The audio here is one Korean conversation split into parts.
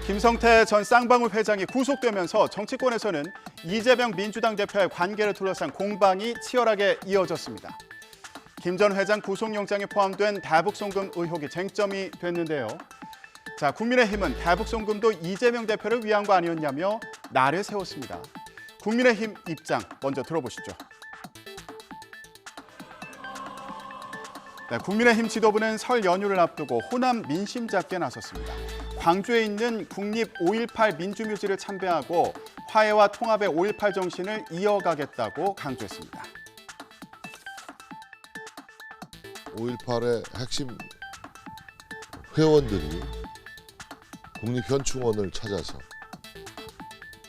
김성태 전 쌍방울 회장이 구속되면서 정치권에서는 이재명 민주당 대표의 관계를 둘러싼 공방이 치열하게 이어졌습니다. 김 전 회장 구속영장에 포함된 대북송금 의혹이 쟁점이 됐는데요. 자, 국민의힘은 대북송금도 이재명 대표를 위한 거 아니었냐며 날을 세웠습니다. 국민의힘 입장 먼저 들어보시죠. 네, 국민의힘 지도부는 설 연휴를 앞두고 호남 민심 잡기에 나섰습니다. 광주에 있는 국립 5.18 민주묘지를 참배하고 화해와 통합의 5.18 정신을 이어가겠다고 강조했습니다. 5.18의 핵심 회원들이 국립현충원을 찾아서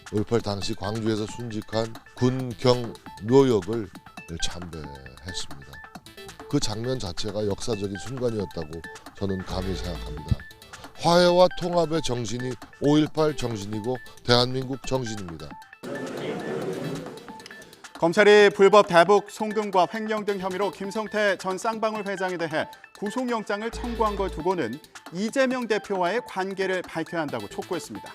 5.18 당시 광주에서 순직한 군경 묘역을 참배했습니다. 그 장면 자체가 역사적인 순간이었다고 저는 감히 생각합니다. 화해와 통합의 정신이 5.18 정신이고 대한민국 정신입니다. 검찰이 불법 대북 송금과 횡령 등 혐의로 김성태 전 쌍방울 회장에 대해 구속영장을 청구한 걸 두고는 이재명 대표와의 관계를 밝혀야 한다고 촉구했습니다.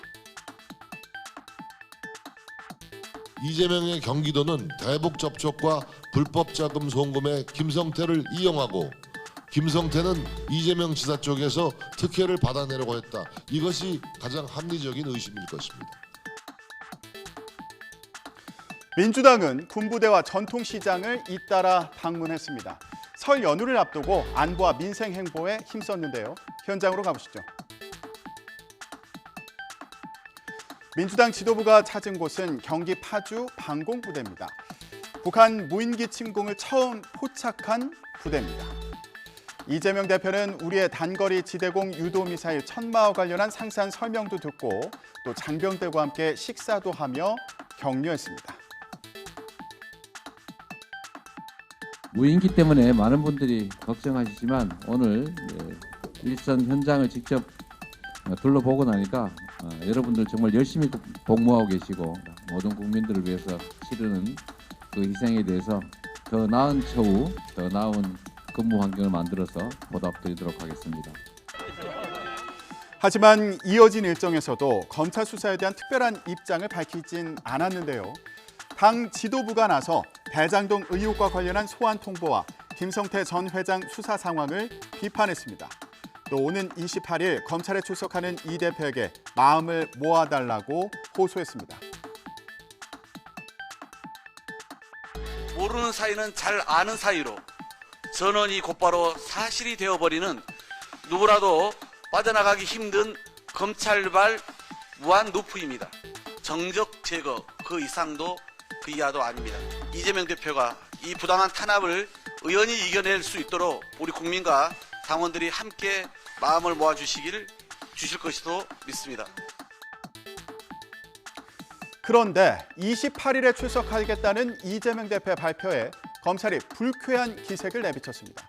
이재명의 경기도는 대북 접촉과 불법 자금 송금에 김성태를 이용하고 김성태는 이재명 지사 쪽에서 특혜를 받아내려고 했다. 이것이 가장 합리적인 의심일 것입니다. 민주당은 군부대와 전통시장을 잇따라 방문했습니다. 설 연휴를 앞두고 안보와 민생 행보에 힘썼는데요. 현장으로 가보시죠. 민주당 지도부가 찾은 곳은 경기 파주 방공부대입니다. 북한 무인기 침공을 처음 포착한 부대입니다. 이재명 대표는 우리의 단거리 지대공 유도미사일 천마와 관련한 상세한 설명도 듣고 또 장병들과 함께 식사도 하며 격려했습니다. 무인기 때문에 많은 분들이 걱정하시지만 오늘 일선 현장을 직접 둘러보고 나니까 여러분들 정말 열심히 복무하고 계시고 모든 국민들을 위해서 치르는 그 희생에 대해서 더 나은 처우, 더 나은 근무 환경을 만들어서 보답드리도록 하겠습니다. 하지만 이어진 일정에서도 검찰 수사에 대한 특별한 입장을 밝히진 않았는데요. 당 지도부가 나서 대장동 의혹과 관련한 소환 통보와 김성태 전 회장 수사 상황을 비판했습니다. 또 오는 28일 검찰에 출석하는 이 대표에게 마음을 모아달라고 호소했습니다. 모르는 사이는 잘 아는 사이로 전원이 곧바로 사실이 되어버리는 누구라도 빠져나가기 힘든 검찰발 무한 루프입니다. 정적 제거 그 이상도 그 이하도 아닙니다. 이재명 대표가 이 부당한 탄압을 의원이 이겨낼 수 있도록 우리 국민과 당원들이 함께 마음을 모아주실 것이도 믿습니다. 그런데 28일에 출석하겠다는 이재명 대표의 발표에 검찰이 불쾌한 기색을 내비쳤습니다.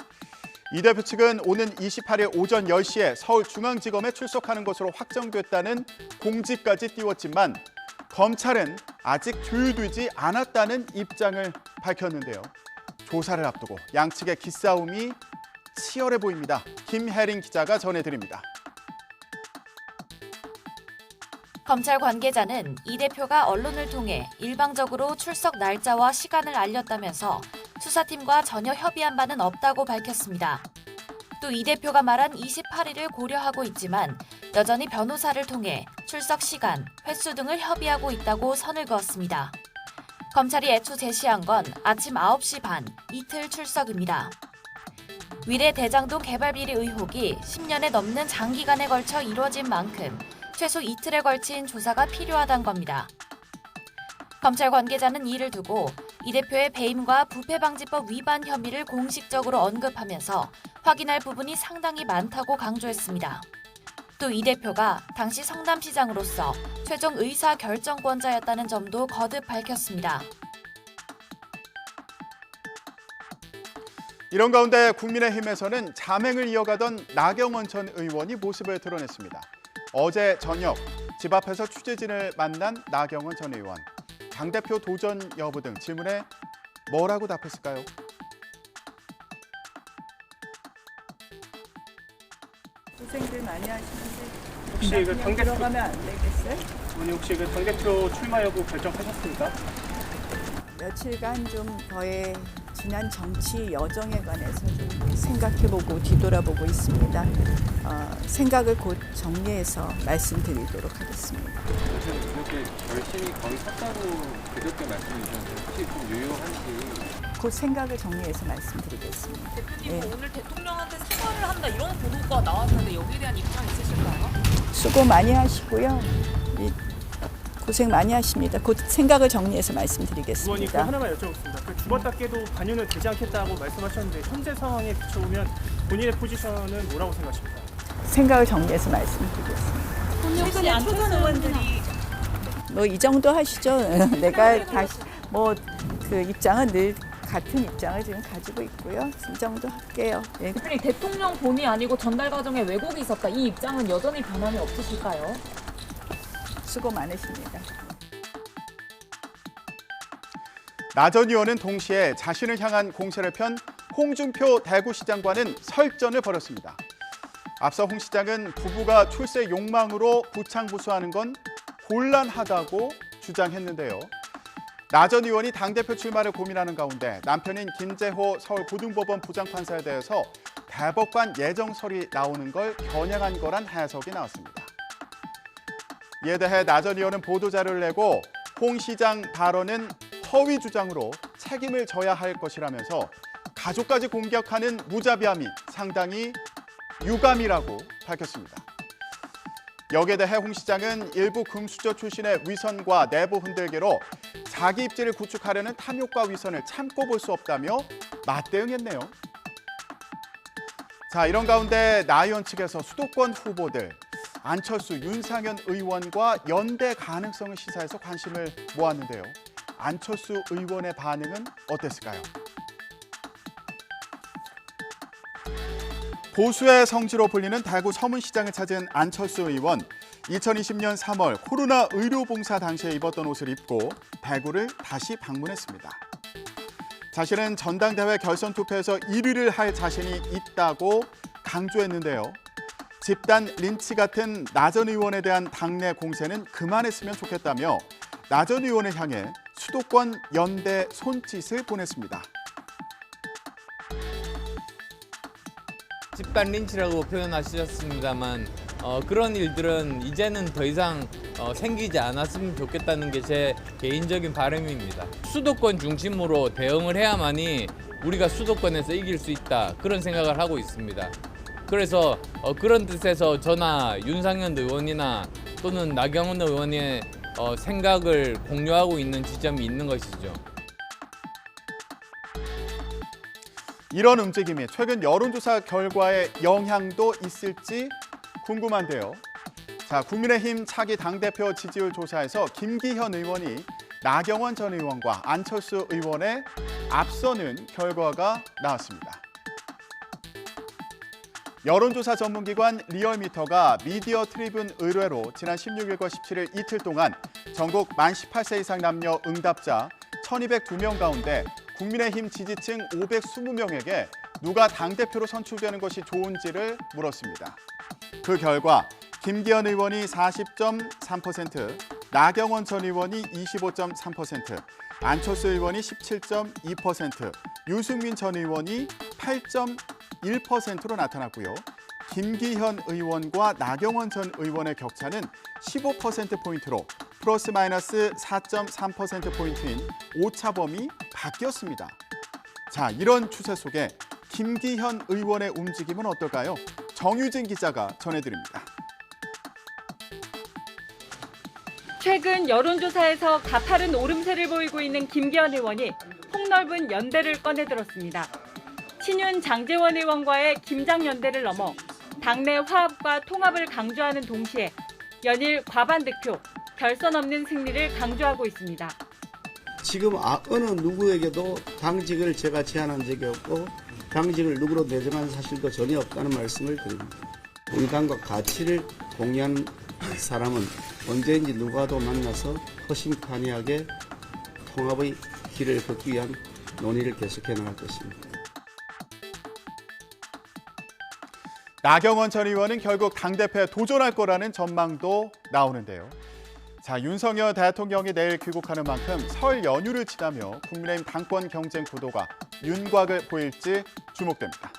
이 대표 측은 오는 28일 오전 10시에 서울중앙지검에 출석하는 것으로 확정됐다는 공지까지 띄웠지만 검찰은 아직 조율되지 않았다는 입장을 밝혔는데요. 조사를 앞두고 양측의 기싸움이 치열해 보입니다. 김혜린 기자가 전해드립니다. 검찰 관계자는 이 대표가 언론을 통해 일방적으로 출석 날짜와 시간을 알렸다면서 수사팀과 전혀 협의한 바는 없다고 밝혔습니다. 또 이 대표가 말한 28일을 고려하고 있지만 여전히 변호사를 통해 출석 시간, 횟수 등을 협의하고 있다고 선을 그었습니다. 검찰이 애초 제시한 건 아침 9시 반, 이틀 출석입니다. 위례 대장동 개발 비리 의혹이 10년에 넘는 장기간에 걸쳐 이루어진 만큼 최소 이틀에 걸친 조사가 필요하다는 겁니다. 검찰 관계자는 이를 두고 이 대표의 배임과 부패방지법 위반 혐의를 공식적으로 언급하면서 확인할 부분이 상당히 많다고 강조했습니다. 또 이 대표가 당시 성남시장으로서 최종 의사결정권자였다는 점도 거듭 밝혔습니다. 이런 가운데 국민의힘에서는 자맹을 이어가던 나경원 전 의원이 모습을 드러냈습니다. 어제 저녁 집 앞에서 취재진을 만난 나경원 전 의원. 당대표 도전 여부 등 질문에 뭐라고 답했을까요? 고생들 많이 하시는데 혹시 그 당대표 들어가면 안 되겠어요? 의원님 혹시 그 당대표 출마 여부 결정하셨습니까? 며칠간 좀 저의 지난 정치 여정에 관해서 좀 생각해보고 뒤돌아보고 있습니다. 생각을 곧 정리해서 말씀드리도록 하겠습니다. 사실 이렇게 결심이 거의 섰다고 그저께 말씀해 주셨는데 혹시 좀 유효한지 곧 생각을 정리해서 말씀드리겠습니다. 대표님 네. 오늘 대통령한테 사과를 한다 이런 보도가 나왔는데 여기에 대한 입장 있으실까요? 수고 많이 하시고요. 고생 많이 하십니다. 곧 생각을 정리해서 의원님 그 말씀드리겠습니다. 하나만 여쭤보겠습니다. 그 죽었다 깨도 반윤은 되지 않겠다고 말씀하셨는데 현재 상황에 비춰보면 본인의 포지션은 뭐라고 생각하십니까? 생각을 정리해서 말씀드리겠습니다. 최근에 안철수 의원들이 뭐 이 정도 하시죠. 내가 다시 뭐 그 입장은 늘 같은 입장을 지금 가지고 있고요. 이 정도 할게요. 예. 대표님 대통령 본이 아니고 전달 과정에 왜곡이 있었다 이 입장은 여전히 변함이 없으실까요? 수고 많으십니다. 나 전 의원은 동시에 자신을 향한 공세를 편 홍준표 대구시장과는 설전을 벌였습니다. 앞서 홍 시장은 부부가 출세 욕망으로 부창부수하는 건 곤란하다고 주장했는데요. 나 전 의원이 당대표 출마를 고민하는 가운데 남편인 김재호 서울고등법원 부장판사에 대해서 대법관 예정설이 나오는 걸 겨냥한 거란 해석이 나왔습니다. 이에 대해 나 전 의원은 보도자료를 내고 홍 시장 발언은 허위 주장으로 책임을 져야 할 것이라면서 가족까지 공격하는 무자비함이 상당히 유감이라고 밝혔습니다. 여기에 대해 홍 시장은 일부 금수저 출신의 위선과 내부 흔들기로 자기 입지를 구축하려는 탐욕과 위선을 참고 볼 수 없다며 맞대응했네요. 자, 이런 가운데 나 의원 측에서 수도권 후보들 안철수, 윤상현 의원과 연대 가능성을 시사해서 관심을 모았는데요. 안철수 의원의 반응은 어땠을까요? 보수의 성지로 불리는 대구 서문시장을 찾은 안철수 의원. 2020년 3월 코로나 의료봉사 당시에 입었던 옷을 입고 대구를 다시 방문했습니다. 자신은 전당대회 결선 투표에서 1위를 할 자신이 있다고 강조했는데요. 집단 린치 같은 나 전 의원에 대한 당내 공세는 그만했으면 좋겠다며 나 전 의원을 향해 수도권 연대 손짓을 보냈습니다. 집단 린치라고 표현하셨습니다만 그런 일들은 이제는 더 이상 생기지 않았으면 좋겠다는 게 제 개인적인 바람입니다. 수도권 중심으로 대응을 해야만이 우리가 수도권에서 이길 수 있다 그런 생각을 하고 있습니다. 그래서 그런 뜻에서 저나 윤상현 의원이나 또는 나경원 의원의 생각을 공유하고 있는 지점이 있는 것이죠. 이런 움직임이 최근 여론조사 결과에 영향도 있을지 궁금한데요. 자, 국민의힘 차기 당대표 지지율 조사에서 김기현 의원이 나경원 전 의원과 안철수 의원에 앞서는 결과가 나왔습니다. 여론조사 전문기관 리얼미터가 미디어 트리뷴 의뢰로 지난 16일과 17일 이틀 동안 전국 만 18세 이상 남녀 응답자 1,202명 가운데 국민의힘 지지층 520명에게 누가 당대표로 선출되는 것이 좋은지를 물었습니다. 그 결과 김기현 의원이 40.3%, 나경원 전 의원이 25.3%, 안철수 의원이 17.2%, 유승민 전 의원이 8.1%로 나타났고요. 김기현 의원과 나경원 전 의원의 격차는 15%포인트로 플러스 마이너스 4.3%포인트인 오차범위 바뀌었습니다. 자, 이런 추세 속에 김기현 의원의 움직임은 어떨까요? 정유진 기자가 전해드립니다. 최근 여론조사에서 가파른 오름세를 보이고 있는 김기현 의원이 폭넓은 연대를 꺼내들었습니다. 친윤 장제원 의원과의 김장연대를 넘어 당내 화합과 통합을 강조하는 동시에 연일 과반 득표, 결선 없는 승리를 강조하고 있습니다. 지금 어느 누구에게도 당직을 제가 제안한 적이 없고 당직을 누구로 내정한 사실도 전혀 없다는 말씀을 드립니다. 인간과 가치를 공유한 사람은 언제든지 누구와도 만나서 허심탄회하게 통합의 길을 걷기 위한 논의를 계속해 나갈 것입니다. 나경원 전 의원은 결국 당대표에 도전할 거라는 전망도 나오는데요. 자, 윤석열 대통령이 내일 귀국하는 만큼 설 연휴를 지나며 국민의힘 당권 경쟁 구도가 윤곽을 보일지 주목됩니다.